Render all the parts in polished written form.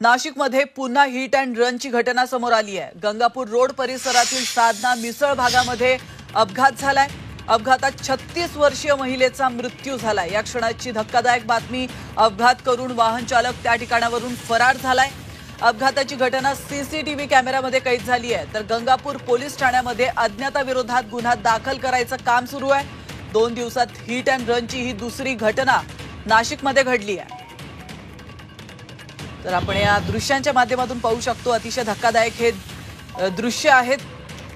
नाशिकमध्ये पुन्हा hit and रनची घटना समोर आली आहे। गंगापूर रोड परिसरातील साधना मिसळ भागामध्ये अपघात झालाय। अपघातात 36 वर्षीय महिलेचा मृत्यू झालाय। या क्षणाची धक्कादायक बातमी। अपघात करून वाहन चालक त्या ठिकाणावरून फरार झालाय। अपघाताची घटना सीसीटीव्ही कॅमेऱ्यामध्ये कैद झाली आहे। तर गंगापूर पोलीस ठाण्यामध्ये अज्ञाताविरोधात गुन्हा दाखल करायचं काम सुरू आहे। 2 दिवसात हिट अँड रनची ही दुसरी घटना नाशिकमध्ये घडली आहे। तर आपण या दृश्यांच्या माध्यमातून पाहू शकतो, अतिशय धक्कादायक हे दृश्य आहेत।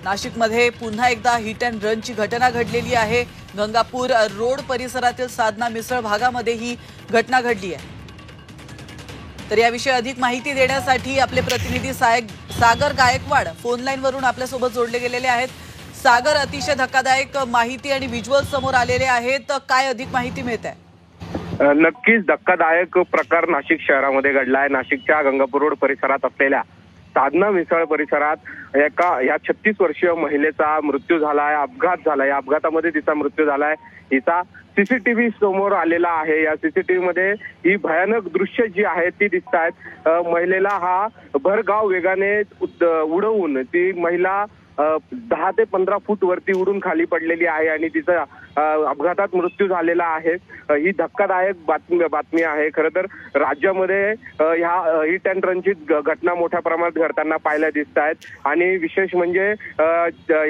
नाशिकमध्ये पुन्हा एकदा हिट अँड रनची घटना घडलेली आहे। गंगापूर रोड परिसरातील साधना मिसळ भागामध्ये ही घटना घडली आहे। तर याविषयी अधिक माहिती देण्यासाठी आपले प्रतिनिधी सागर गायकवाड फोन लाईन वरून आपल्या सोबत जोडले गेलेले आहेत। सागर, अतिशय धक्कादायक माहिती आणि व्हिज्युअल समोर आलेले आहेत, काय अधिक माहिती मिळते? नक्कीच धक्कादायक प्रकार नाशिक शहरामध्ये घडला आहे। नाशिकच्या गंगापूर रोड परिसरात असलेल्या साधना मिसळ परिसरात या 36 वर्षीय महिलेचा मृत्यू झालाय। अपघात झालाय। या अपघातामध्ये तिचा मृत्यू झालाय। हिचा सीसीटीव्ही समोर आलेला आहे। या सीसीटीव्ही मध्ये ही भयानक दृश्य जी आहेत ती दिसत आहेत। महिलेला हा भरधाव वेगाने उडवून ती महिला 10 ते 15 फूट वरती उडून खाली पडलेली आहे आणि तिचा अपघातात मृत्यू झालेला आहे। ही धक्कादायक बातमी आहे। खरं तर राज्यामध्ये ह्या हिट अँड रनची घटना मोठ्या प्रमाणात घडताना पाहायला दिसत आहेत आणि विशेष म्हणजे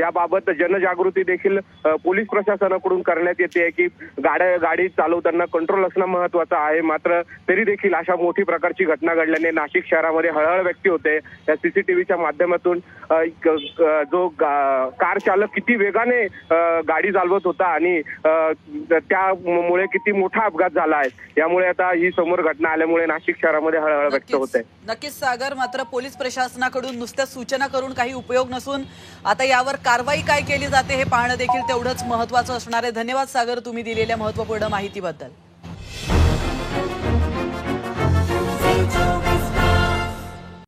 याबाबत जनजागृती देखील पोलीस प्रशासनाकडून करण्यात येते की गाडी चालवताना कंट्रोल असणं महत्त्वाचं आहे। मात्र तरी देखील अशा मोठी प्रकारची घटना घडल्याने नाशिक शहरामध्ये हळहळ व्यक्त होते। या सीसीटीव्हीच्या माध्यमातून जो कार चालक किती वेगाने गाडी चालवत होता आणि त्यामुळे किती मोठा अपघात झाला आहे, यामुळे आता ही समोर घटना आल्यामुळे नाशिक शहरामध्ये हळहळ व्यक्त होते। नक्कीच सागर, मात्र पोलीस प्रशासनाकडून नुसत्या सूचना करून काही उपयोग नसून आता यावर कारवाई काय केली जाते हे पाहणं देखील तेवढंच महत्त्वाचं असणार आहे। धन्यवाद सागर, तुम्ही दिलेल्या महत्त्वपूर्ण माहितीबद्दल।